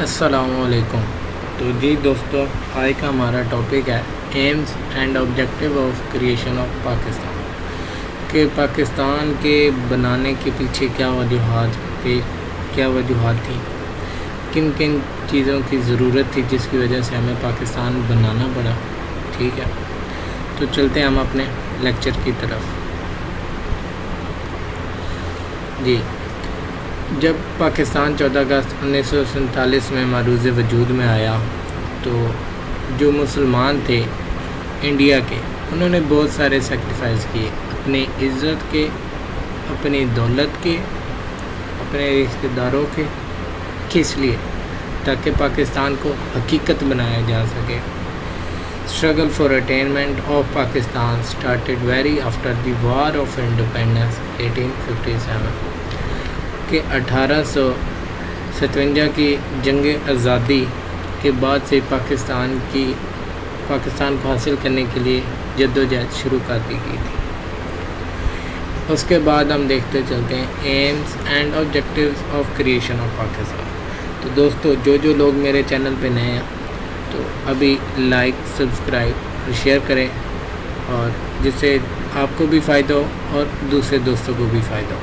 السلام علیکم. تو جی دوستو، آج کا ہمارا ٹاپک ہے aims and objective of creation of Pakistan, کہ پاکستان کے بنانے کے پیچھے کیا وجوہات تھیں، کن کن چیزوں کی ضرورت تھی جس کی وجہ سے ہمیں پاکستان بنانا پڑا. ٹھیک ہے، تو چلتے ہیں ہم اپنے لیکچر کی طرف. جی، جب پاکستان 14 اگست 1947 میں معروض وجود میں آیا تو جو مسلمان تھے انڈیا کے، انہوں نے بہت سارے سیکریفائس کیے، اپنی عزت کے، اپنی دولت کے، اپنے رشتہ داروں کے. کس لیے؟ تاکہ پاکستان کو حقیقت بنایا جا سکے. Struggle for attainment of Pakistan started very after the war of independence 1857، کہ 1857 کی جنگ آزادی کے بعد سے پاکستان کو حاصل کرنے کے لیے جدوجہد شروع کر دی گئی تھی. اس کے بعد ہم دیکھتے چلتے ہیں aims and objectives of creation of Pakistan. تو دوستو، جو لوگ میرے چینل پہ نئے ہیں تو ابھی لائک، سبسکرائب اور شیئر کریں، اور جس سے آپ کو بھی فائدہ ہو اور دوسرے دوستوں کو بھی فائدہ ہو.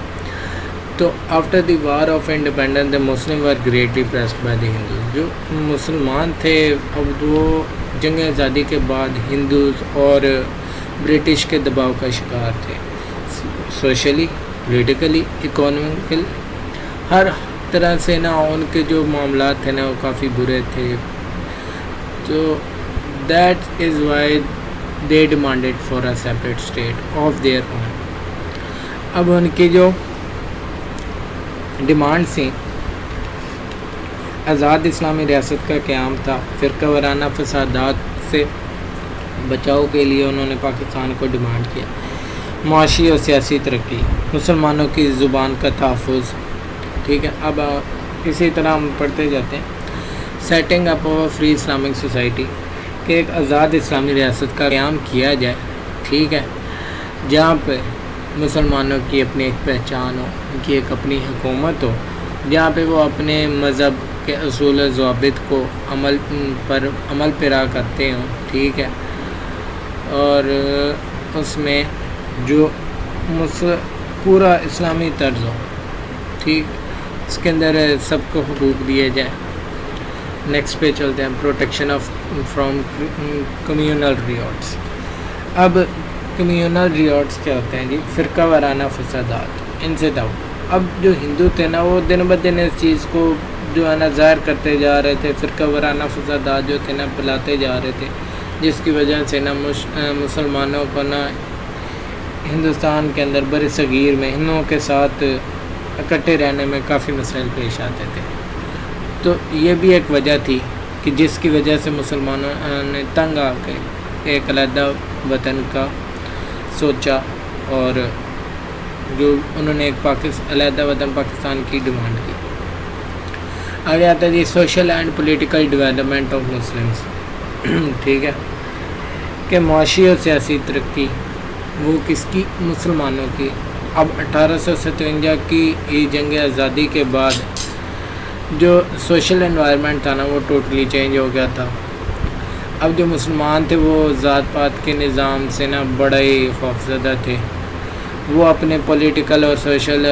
تو after the war of independence the Muslim were greatly pressed by the Hindus. جو مسلمان تھے اب وہ جنگ آزادی کے بعد ہندوز اور برٹش کے دباؤ کا شکار تھے. سوشلی، پولیٹیکلی، اکانومیکل، ہر طرح سے نا ان کے جو معاملات تھے نا وہ کافی برے تھے. تو that is why they demanded for a separate state of their own. اب ان کی جو ڈیمانڈ تھیں، آزاد اسلامی ریاست کا قیام تھا، فرقہ وارانہ فسادات سے بچاؤ کے لیے انہوں نے پاکستان کو ڈیمانڈ کیا. معاشی اور سیاسی ترقی، مسلمانوں کی زبان کا تحفظ. ٹھیک ہے، اب اسی طرح ہم پڑھتے جاتے ہیں. Setting up of free Islamic society, کہ ایک آزاد اسلامی ریاست کا قیام کیا جائے. ٹھیک ہے، جہاں پہ مسلمانوں کی اپنی ایک پہچان ہو، ان کی ایک اپنی حکومت ہو، جہاں پہ وہ اپنے مذہب کے اصول و ضوابط کو عمل پیرا کرتے ہوں. ٹھیک ہے، اور اس میں جو پورا اسلامی طرز ہو. ٹھیک، اس کے اندر سب کو حقوق دیے جائے. نیکسٹ پہ چلتے ہیں، پروٹیکشن آف فرام کمیونل ریاٹس. اب کمیونل ریاٹس کیا ہوتے ہیں جی؟ فرقہ وارانہ فسادات، ان سے اب جو ہندو تھے نا وہ دن بدن اس چیز کو جو ہے نا ظاہر کرتے جا رہے تھے. فرقہ وارانہ فسادات جو تھے نا پھیلاتے جا رہے تھے، جس کی وجہ سے نا مسلمانوں کو نا ہندوستان کے اندر بر صغیر میں ہندوؤں کے ساتھ اکٹھے رہنے میں کافی مسائل پیش آتے تھے. تو یہ بھی ایک وجہ تھی کہ جس کی وجہ سے مسلمانوں نے تنگ آ کے ایک علیحدہ وطن کا سوچا، اور جو انہوں نے ایک علیحدہ وطن پاکستان کی ڈیمانڈ کی. آگے آتا ہے جی social and political development of Muslims. ٹھیک ہے، کہ معاشی اور سیاسی ترقی وہ کس کی؟ مسلمانوں کی. اب 1857 کی جنگ آزادی کے بعد جو سوشل انوائرمنٹ تھا نا وہ ٹوٹلی چینج ہو گیا تھا. اب جو مسلمان تھے وہ ذات پات کے نظام سے نا بڑا ہی خوفزدہ تھے. وہ اپنے پولیٹیکل اور سوشل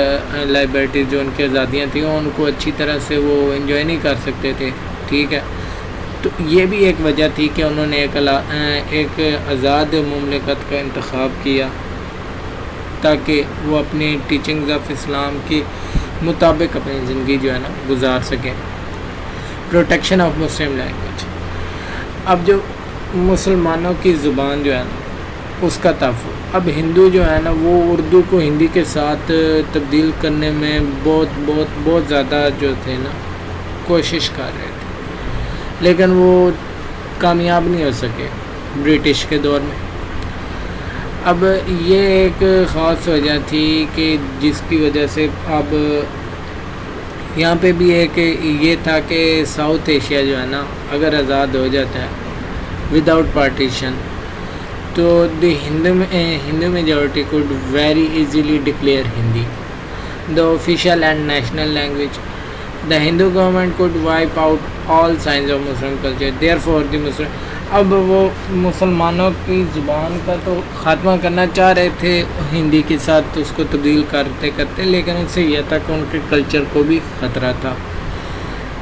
لائبرٹیز، جو ان کی آزادیاں تھیں، ان کو اچھی طرح سے وہ انجوائے نہیں کر سکتے تھے. ٹھیک ہے، تو یہ بھی ایک وجہ تھی کہ انہوں نے ایک آزاد مملکت کا انتخاب کیا تاکہ وہ اپنی ٹیچنگز آف اسلام کے مطابق اپنی زندگی جو ہے نا گزار سکیں. Protection of Muslim language. اب جو مسلمانوں کی زبان جو ہے نا اس کا تحفظ. اب ہندو جو ہے نا وہ اردو کو ہندی کے ساتھ تبدیل کرنے میں بہت زیادہ جو تھے نا کوشش کر رہے تھے، لیکن وہ کامیاب نہیں ہو سکے برٹش کے دور میں. اب یہ ایک خاص وجہ تھی کہ جس کی وجہ سے اب یہاں پہ بھی ایک یہ تھا کہ ساؤتھ ایشیا جو ہے نا اگر آزاد ہو جاتا ہے وداؤٹ پارٹیشن تو the Hindu majority could very easily declare Hindi the official and national language. The Hindu government could wipe out all signs of Muslim culture. Therefore, the Muslim اب وہ مسلمانوں کی زبان کا تو خاتمہ کرنا چاہ رہے تھے ہندی کے ساتھ، تو اس کو تبدیل کرتے کرتے، لیکن اس سے یہ تھا کہ ان کے کلچر کو بھی خطرہ تھا.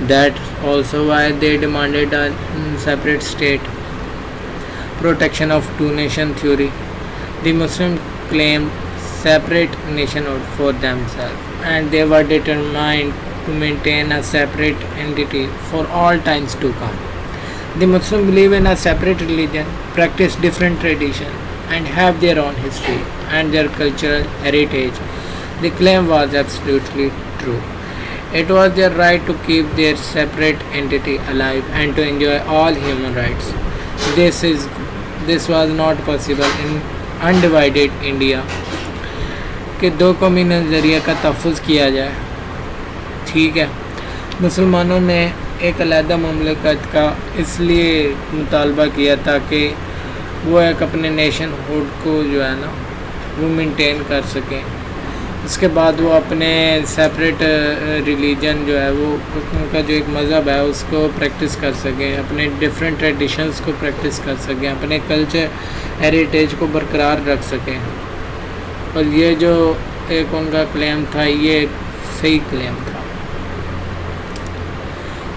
That's also why they demanded a separate state. Protection of two-nation theory. The Muslims claimed separate nationhood for themselves, and they were determined to maintain a separate entity for all times to come. The Muslims believe in a separate religion, practice different traditions, and have their own history and their cultural heritage. The claim was absolutely true. It was their right to keep their separate entity alive and to enjoy all human rights. This was not possible in undivided India کہ دو قومی نظریہ کا تحفظ کیا جائے. ٹھیک ہے، مسلمانوں نے ایک علیحدہ مملکت کا اس لیے مطالبہ کیا تھا کہ وہ ایک اپنے نیشن ہوڈ کو جو ہے نا وہ مینٹین کر سکیں. اس کے بعد وہ اپنے سیپریٹ ریلیجن جو ہے وہ ان کا جو ایک مذہب ہے اس کو پریکٹس کر سکیں، اپنے ڈفرینٹ ٹریڈیشنز کو پریکٹس کر سکیں، اپنے کلچر ہیریٹیج کو برقرار رکھ سکیں. اور یہ جو ایک ان کا کلیم تھا یہ صحیح کلیم تھا.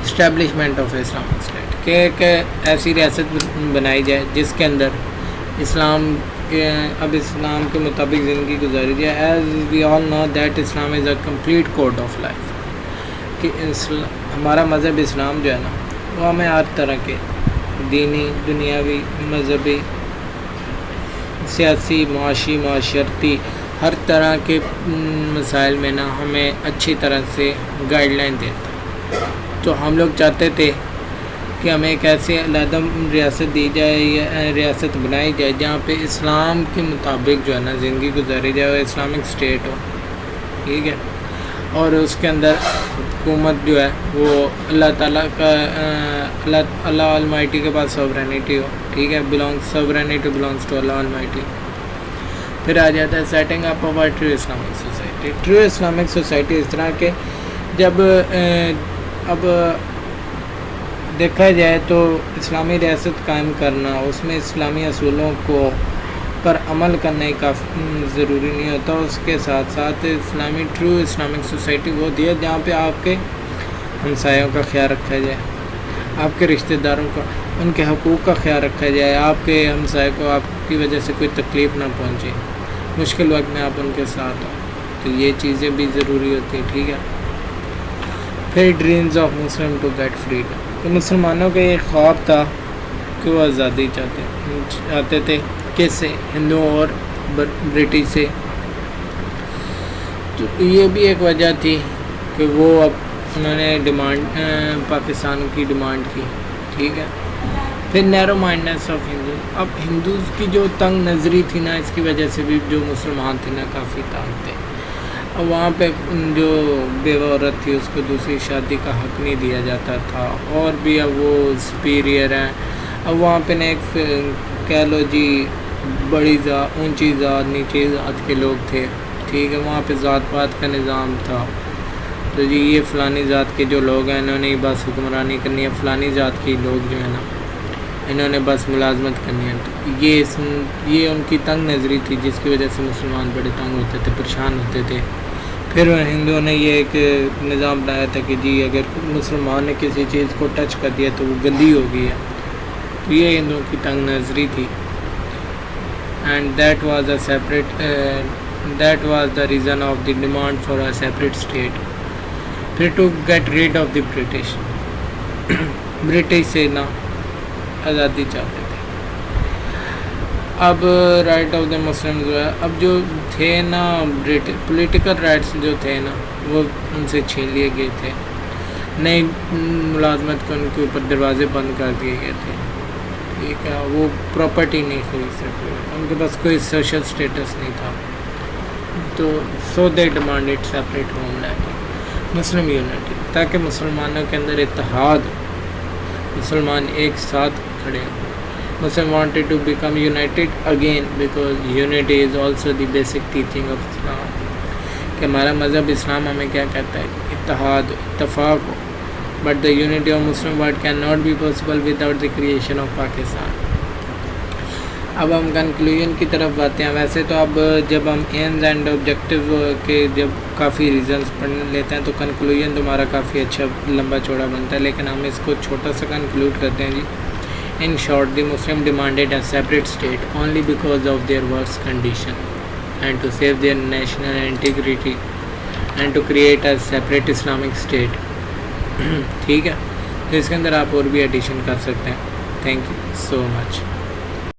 اسٹیبلشمنٹ آف اسلامک اسٹیٹ، کہ ایک ایسی ریاست بنائی جائے جس کے اندر اسلام اسلام کے مطابق زندگی گزاری جائے. As we all know that Islam is a complete code of life, کہ ہمارا مذہب اسلام جو ہے نا وہ ہمیں ہر طرح کے دینی، دنیاوی، مذہبی، سیاسی، معاشی، معاشرتی ہر طرح کے مسائل میں نا ہمیں اچھی طرح سے گائیڈ لائن دیتا. تو ہم لوگ چاہتے تھے کہ ہمیں ایک ایسی علیحدہ ریاست دی جائے یا ریاست بنائی جائے جہاں پہ اسلام کے مطابق جو ہے نا زندگی گزاری جائے، اور اسلامک اسٹیٹ ہو. ٹھیک ہے، اور اس کے اندر حکومت جو ہے وہ اللہ تعالیٰ کا اللہ آلمائٹی کے پاس سورینٹی ہو. ٹھیک ہے، sovereignty belongs to Allah almighty. پھر آ جاتا ہے setting up of true Islamic society. True Islamic society اس طرح کہ جب اب دیکھا جائے تو اسلامی ریاست قائم کرنا، اس میں اسلامی اصولوں کو پر عمل کرنے کا ضروری نہیں ہوتا. اس کے ساتھ ساتھ ٹرو اسلامک سوسائٹی وہ ہوتی ہے جہاں پہ آپ کے ہمسایوں کا خیال رکھا جائے، آپ کے رشتہ داروں کا، ان کے حقوق کا خیال رکھا جائے، آپ کے ہمسائے کو آپ کی وجہ سے کوئی تکلیف نہ پہنچے، مشکل وقت میں آپ ان کے ساتھ ہوں. تو یہ چیزیں بھی ضروری ہوتی ہیں. ٹھیک ہے. پھر dreams of Muslim to get freedom, تو مسلمانوں کا ایک خواب تھا کہ وہ آزادی چاہتے تھے. کس سے؟ ہندوؤں اور برٹش سے. تو یہ بھی ایک وجہ تھی کہ وہ اب انہوں نے پاکستان کی ڈیمانڈ کی. ٹھیک ہے. پھر نیرو مائنڈنس آف ہندو، اب ہندوز کی جو تنگ نظری تھی نا اس کی وجہ سے بھی جو مسلمان تھے نا کافی تنگ تھے. اب وہاں پہ جو بیوہ عورت تھی اس کو دوسری شادی کا حق نہیں دیا جاتا تھا، اور بھی اب وہ سپیریئر ہیں. اب وہاں پہ نا ایک کہہ لو جی بڑی ذات، اونچی ذات، نیچی ذات کے لوگ تھے. ٹھیک ہے. وہاں پہ ذات پات کا نظام تھا. تو جی یہ فلانی ذات کے جو لوگ ہیں انہوں نے بس حکمرانی کرنی ہے، فلانی ذات کے لوگ جو ہیں نا انہوں نے بس ملازمت کرنی ہے. تو یہ ان کی تنگ نظری تھی جس کی وجہ سے مسلمان بڑے تنگ ہوتے تھے، پریشان ہوتے تھے. پھر ہندوؤں نے یہ ایک نظام بنایا تھا کہ جی اگر مسلمان نے کسی چیز کو ٹچ کر دیا تو وہ گندی ہو گئی ہے. تو یہ ہندوؤں کی تنگ نظری تھی. And that was the reason of the demand for a separate state. پھر to get rid of the British سے نا آزادی چاہتے تھے. اب رائٹ آف دا مسلم جو ہے اب جو تھے نا پولیٹیکل رائٹس جو تھے نا وہ ان سے چھین لیے گئے تھے. نئی ملازمت کو ان کے اوپر دروازے بند کر دیے گئے تھے. ٹھیک ہے. وہ پراپرٹی نہیں خرید سکتے، ان کے پاس کوئی سوشل سٹیٹس نہیں تھا. تو سو دے ڈیمانڈیڈ سیپریٹ ہوم لینڈ، مسلم یونٹی، تاکہ مسلمانوں کے اندر اتحاد ہو، مسلمان ایک ساتھ کھڑے ہوں. Muslims wanted to become united again because unity is also the basic teaching of Islam. کہ ہمارا مذہب اسلام ہمیں کیا کہتا ہے، اتحاد اتفاق ہو. But the unity of Muslim world can not be possible without the creation of Pakistan. اب ہم کنکلوژن کی طرف آتے ہیں. ویسے تو اب جب ہم ایمز اینڈ آبجیکٹیو کے جب کافی ریزنس پڑھ لیتے ہیں تو کنکلوژن تمہارا کافی اچھا لمبا چوڑا بنتا ہے، لیکن ہم اس کو چھوٹا سا کنکلوڈ کرتے ہیں جی. In short, the Muslim demanded a separate state only because of their worst condition and to save their national integrity and to create a separate Islamic state. ٹھیک ہے، تو اس کے اندر آپ اور بھی ایڈیشن کر سکتے ہیں. Thank you so much.